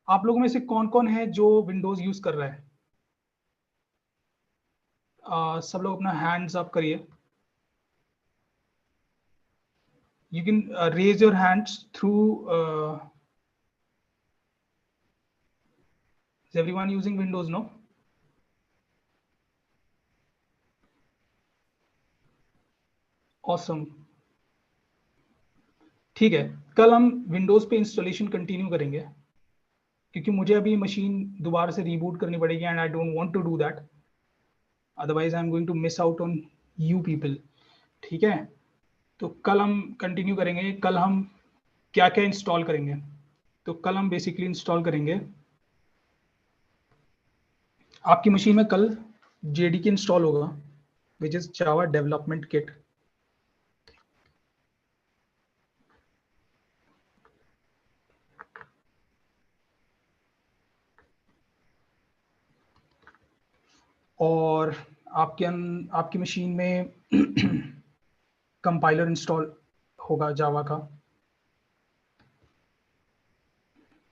आप लोगों में से कौन कौन है जो विंडोज यूज कर रहा है? सब लोग अपना हैंड्स अप करिए। You can raise your hands through. Is everyone using Windows? No. Awesome. ठीक है, कल हम विंडोज पे इंस्टॉलेशन कंटिन्यू करेंगे, क्योंकि मुझे अभी मशीन दोबारा से रीबूट करनी पड़ेगी and I don't want to do that, otherwise I am going to miss out on you people, ठीक है। तो कल हम कंटिन्यू करेंगे। कल हम क्या क्या इंस्टॉल करेंगे? तो कल हम बेसिकली इंस्टॉल करेंगे, आपकी मशीन में कल JDK इंस्टॉल होगा, which is Java development kit. और आपकी मशीन में कंपाइलर इंस्टॉल होगा जावा का।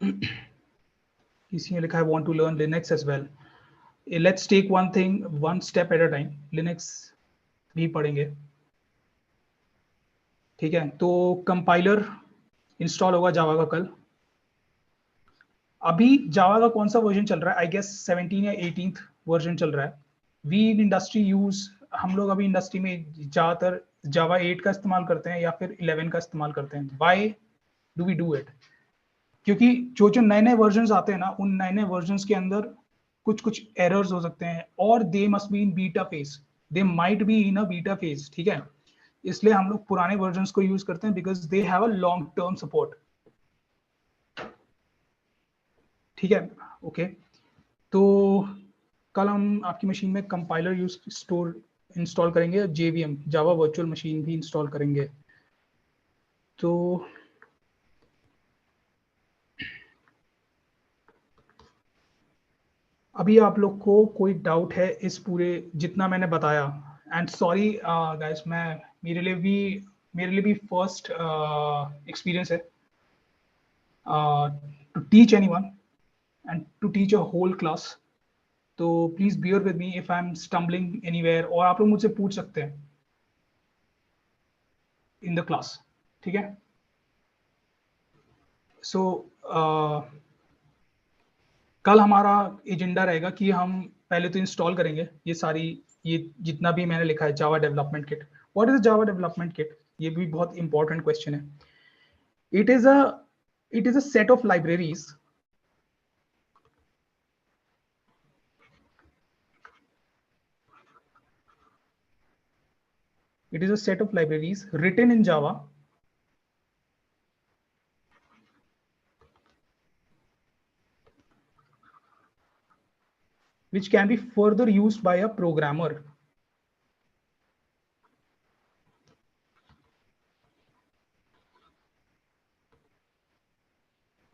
किसी ने लिखा है want to learn Linux as well. Let's take one thing one step at a time, Linux भी पढ़ेंगे, ठीक है। तो कंपाइलर इंस्टॉल होगा जावा का कल। अभी जावा का कौन सा वर्जन चल रहा है? आई गेस 17 या 18th वर्जन चल रहा है. वी इन इंडस्ट्री यूज, हम लोग अभी इंडस्ट्री में ज़्यादातर जावा 8 का इस्तेमाल करते हैं या फिर 11 का इस्तेमाल करते हैं. Why do we do it? क्योंकि जो जो नए नए वर्जन आते हैं ना, उन नए नए वर्जन के अंदर कुछ कुछ एरर्स हो सकते हैं, और they must be in beta phase, they might be in a beta phase. ठीक है, इसलिए हम लोग पुराने वर्जन को यूज करते हैं because they have a long term support. ठीक है, ओके. तो कल हम आपकी मशीन में कंपाइलर यूज स्टोर इंस्टॉल करेंगे, जेवीएम जावा वर्चुअल मशीन भी इंस्टॉल करेंगे. तो अभी आप लोग को कोई डाउट है इस पूरे जितना मैंने बताया? एंड सॉरी गाइस, मेरे लिए भी फर्स्ट एक्सपीरियंस है to teach anyone and to teach a whole class. तो please bear with me if I am stumbling anywhere, और आप लोग मुझसे पूछ सकते हैं इन द क्लास. ठीक है. सो कल हमारा एजेंडा रहेगा कि हम पहले तो इंस्टॉल करेंगे ये जितना भी मैंने लिखा है जावा development kit. What is Java development kit? ये भी बहुत इंपॉर्टेंट क्वेश्चन है. It is a set of libraries. It is a set of libraries written in Java which can be further used by a programmer.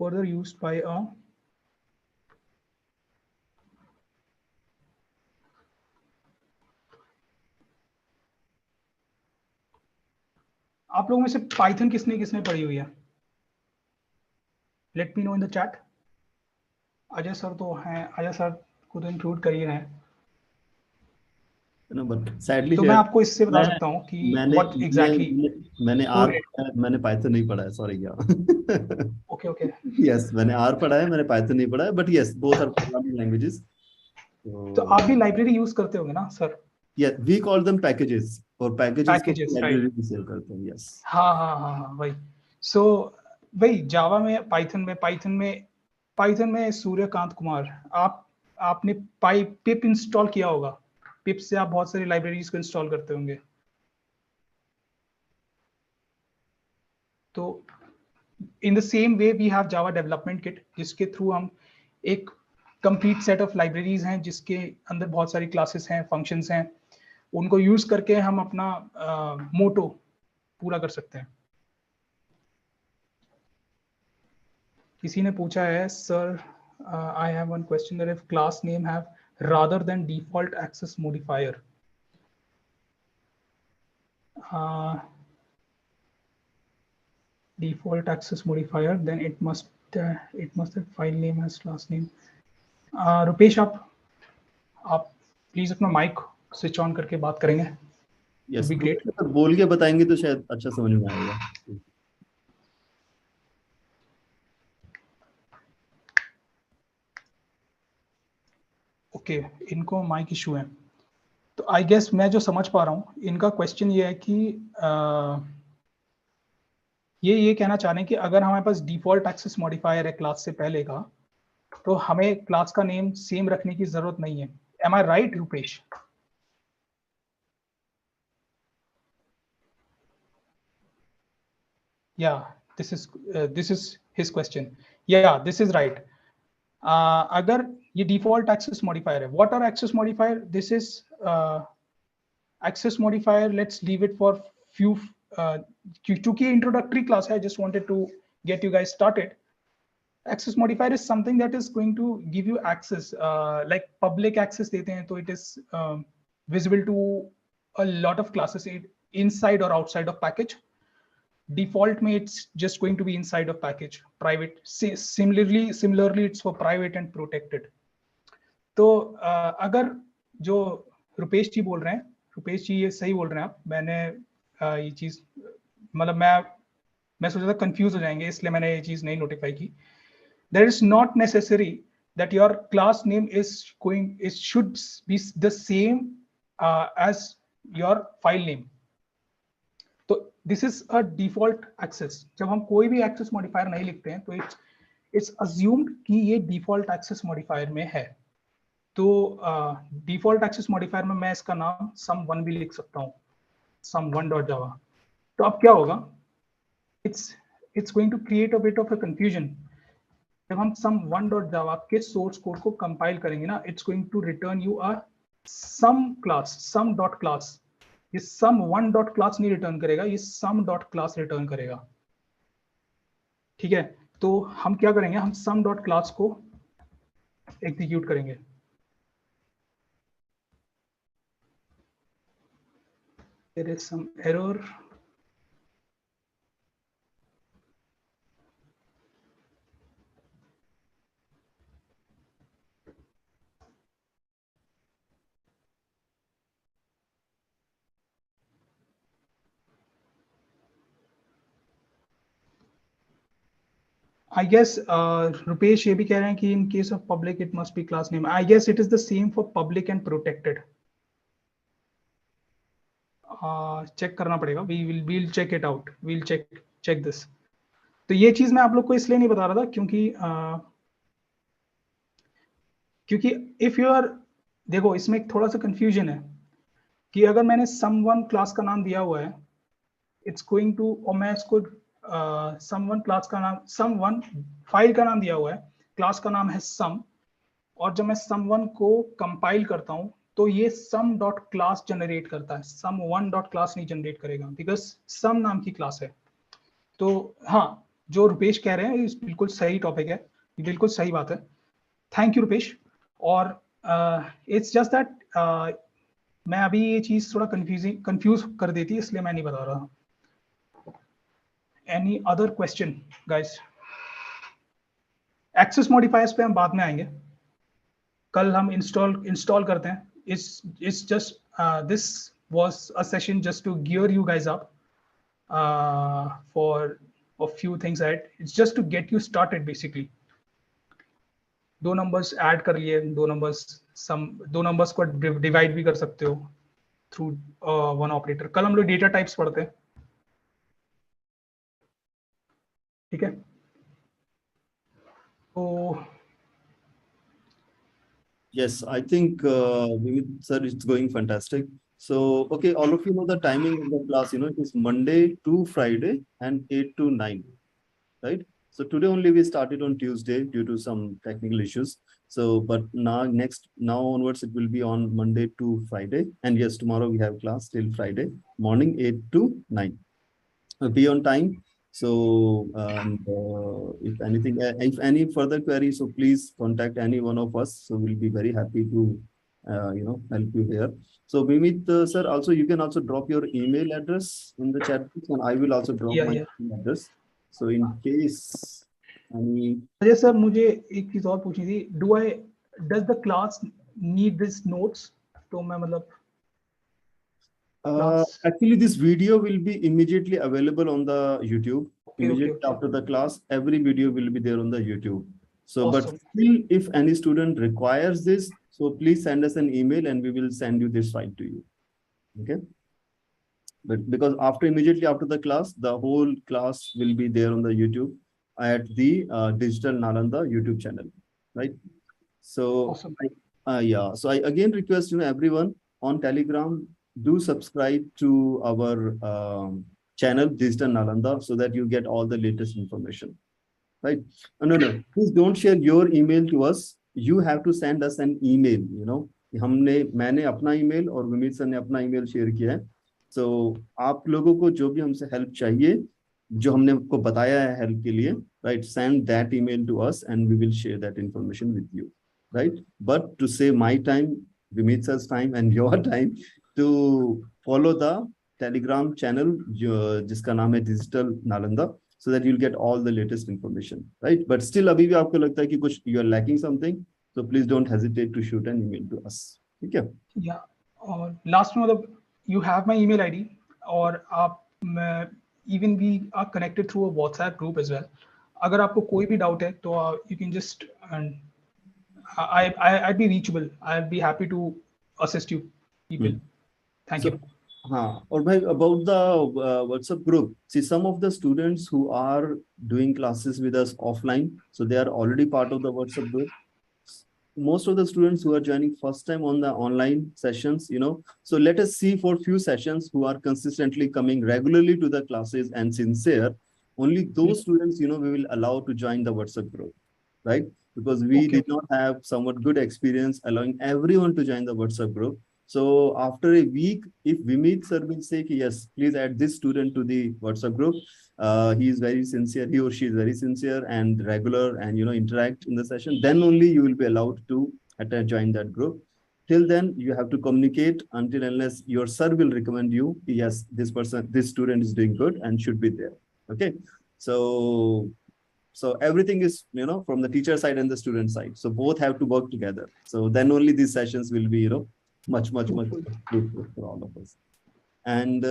Further used by a आप लोगों में से Python किसने किसने पढ़ी हुई है? Late me no in the chat. Ajay sir तो हैं, अजय सर को तो इंक्लूड कर ही रहे हैं. No, but sadly तो मैं शायद आपको इससे बता मैं सकता हूँ कि मैंने व्हाट एग्जैक्टली मैंने हु आर डिड. पढ़ा है, मैंने पाइथन नहीं पढ़ा है, सॉरी क्या. Okay okay. यस, मैंने आर पढ़ा है, मैंने पाइथन नहीं पढ़ा है, but yes both R programming languages. तो तो आप भी लाइब्रेरी यूज करते होंगे ना सर? या वी कॉल देम पैकेजेस, और पैकेजेस को पैकेजेस, राइट. लाइब्रेरी में सेव करते हैं. यस. हाँ हाँ हाँ हाँ, वही. सो वही जावा में, पाइथन में सूर्यकांत कुमार, आप आपने पिप इंस्टॉल किया होगा. पिप से आप बहुत सारी लाइब्रेरीज को इंस्टॉल करते होंगे. तो in the same way we have Java development kit, जिसके थ्रू हम एक कंप्लीट सेट ऑफ लाइब्रेरीज हैं जिसके अंदर बहुत सारी क्लासेस हैं, फंक्शंस हैं, उनको यूज करके हम अपना मोटो पूरा कर सकते हैं. किसी ने पूछा है sir, I have one question that if class name have rather than default access modifier, default access modifier, then it must have file name as class name. Rupesh, आप प्लीज अपना माइक स्विच ऑन करके बात करेंगे. Yes, be great. बोल के बताएंगे तो शायद अच्छा समझ में आएगा. ओके, इनको माइक इशू है. तो आई गेस मैं जो समझ पा रहा हूँ, इनका क्वेश्चन ये है कि ये कहना चाह रहे हैं कि अगर हमारे पास डिफॉल्ट एक्सेस मॉडिफायर है क्लास से पहले का, तो हमें क्लास का नेम सेम रखने की जरूरत नहीं है. Am I right Rupesh? Yeah, this is his question. Yeah, this is right. अगर ये default access modifier है, what are access modifier? This is access modifier. Let's leave it for few. चूंकि introductory class है, I just wanted to get you guys started. Access modifier is something that is going to give you access, like public access देते हैं, तो it is visible to a lot of classes inside or outside of package. Default में it's just going to be inside of package. Private, similarly it's for private and protected. तो अगर जो रुपेश जी बोल रहे हैं, रुपेश जी ये सही बोल रहे हैं आप. मैंने ये चीज, मतलब मैं सोचा था कंफ्यूज हो जाएंगे, इसलिए मैंने ये चीज नहीं नोटिफाई की. There is not necessary that your class name should be the same as your file name. तो this is a default access. जब हम कोई भी एक्सेस मॉडिफायर नहीं लिखते हैं तो इट्स अज्यूम्ड कि ये डिफॉल्ट एक्सेस मॉडिफायर में है. तो डिफॉल्ट एक्सेस मॉडिफायर में मैं इसका नाम sum1 भी लिख सकता हूँ, sum1.java. तो अब क्या होगा, it's going to create a bit of a confusion. जब हम sum1.java के सोर्स कोड को कंपाइल करेंगे ना, it's going to return you a sum class, sum.class. ये sum1.class नहीं रिटर्न करेगा, ये sum.class रिटर्न करेगा. ठीक है, तो हम क्या करेंगे, हम sum.class को एग्जीक्यूट करेंगे. There is some error. I guess Rupesh ये भी कह रहे हैं कि in case of public it must be class name. I guess it is the same for public and protected. Check करना पड़ेगा. We'll check it out. We'll check this. तो ये चीज मैं आप लोग को इसलिए नहीं बता रहा था क्योंकि if you are, देखो इसमें एक थोड़ा सा कंफ्यूजन है कि अगर मैंने sum1 क्लास का नाम दिया हुआ है, it's going to, और मैं इसको sum1 क्लास का नाम, sum1 फाइल का नाम दिया हुआ है, क्लास का नाम है sum, और जब मैं sum1 को कंपाइल करता हूं तो ये sum.class जनरेट करता है, sum1.class नहीं जनरेट करेगा बिकॉज sum नाम की क्लास है. तो हाँ, जो रुपेश कह रहे हैं ये बिल्कुल सही टॉपिक है, ये बिल्कुल सही बात है. Thank you Rupesh. और इट्स जस्ट दैट मैं अभी ये चीज थोड़ा कंफ्यूज कर देती है, इसलिए मैं नहीं बता रहा. Any other question, guys? Access modifiers पे हम बाद में आएंगे. कल हम इंस्टॉल करते हैं. It's just this was a session just to gear you guys up for a few things ahead. It's just to get you started basically. दो नंबर्स ऐड कर लिए, दो नंबर्स को डिवाइड भी कर सकते हो थ्रू वन ऑपरेटर. कल हम लोग डेटा टाइप्स पढ़ते हैं. ठीक है, तो Yes, I think Vimeet sir, it's going fantastic. So, okay, all of you know the timing of the class, it is Monday to Friday and 8 to 9, right? So today only we started on Tuesday due to some technical issues. So, but now onwards, it will be on Monday to Friday. And yes, tomorrow we have class till Friday morning, 8 to 9. Be on time. So, if any further queries, so please contact any one of us. So we'll be very happy to, help you here. So Vimeet sir, also you can also drop your email address in the chat box, and I will also drop my email address. So in case any. Ajay sir, मुझे एक चीज और पूछनी थी. Does the class need these notes? तो मैं मतलब actually, this video will be immediately available on the YouTube. Immediately after the class, every video will be there on the YouTube. So, awesome. But still, if any student requires this, so please send us an email and we will send you this file to you. Okay. But because immediately after the class, the whole class will be there on the YouTube at the Digital Nalanda YouTube channel, right? So, awesome. Yeah. So I again request everyone on Telegram, do subscribe to our channel Digital Nalanda so that you get all the latest information, right? No, please don't share your email to us. You have to send us an email. मैंने अपना email और विमीत sir ने अपना email share किया है. So आप लोगों को जो भी हमसे help चाहिए, जो हमने आपको बताया है help के लिए, right? Send that email to us and we will share that information with you, right? But to save my time, Vimeet sir's time and your time, to follow the Telegram channel जिसका नाम है Digital Nalanda, so that you'll get all the latest information, right? But still अभी भी आपको लगता है कि कुछ you are lacking something, so please don't hesitate to shoot an email to us. ठीक है? Yeah. और last में मतलब you have my email ID और आप even we are connected through a WhatsApp group as well. अगर आपको कोई भी डाउट है तो you can just I'd be reachable. I'd be happy to assist you people. Thank So, you. or bhai, about the WhatsApp group, see some of the students who are doing classes with us offline, so they are already part of the WhatsApp group. Most of the students who are joining first time on the online sessions, so let us see for few sessions who are consistently coming regularly to the classes and sincere. Only those students, we will allow to join the WhatsApp group, right? Because we Okay. did not have somewhat good experience allowing everyone to join the WhatsApp group. So after a week, if Vimeet sir will say, yes, please add this student to the WhatsApp group. He is very sincere, he or she is very sincere and regular and, interact in the session, then only you will be allowed to join that group. Till then, you have to communicate until unless your sir will recommend you, yes, this student is doing good and should be there. Okay. So everything is, from the teacher side and the student side. So both have to work together. So then only these sessions will be, much Fruitful. fruitful for all of us. And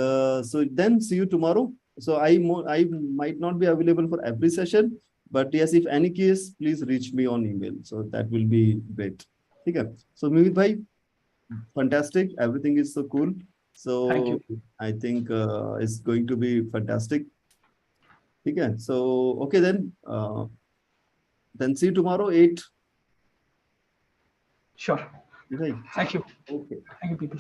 so then see you tomorrow. So I might not be available for every session, but yes, if any case, please reach me on email. So that will be great. Okay. So Mimit bhai, fantastic. Everything is so cool. Thank So you. I think it's going to be fantastic. Okay. So okay then see you tomorrow 8. Sure. Right. Thank you. Okay. Thank you people.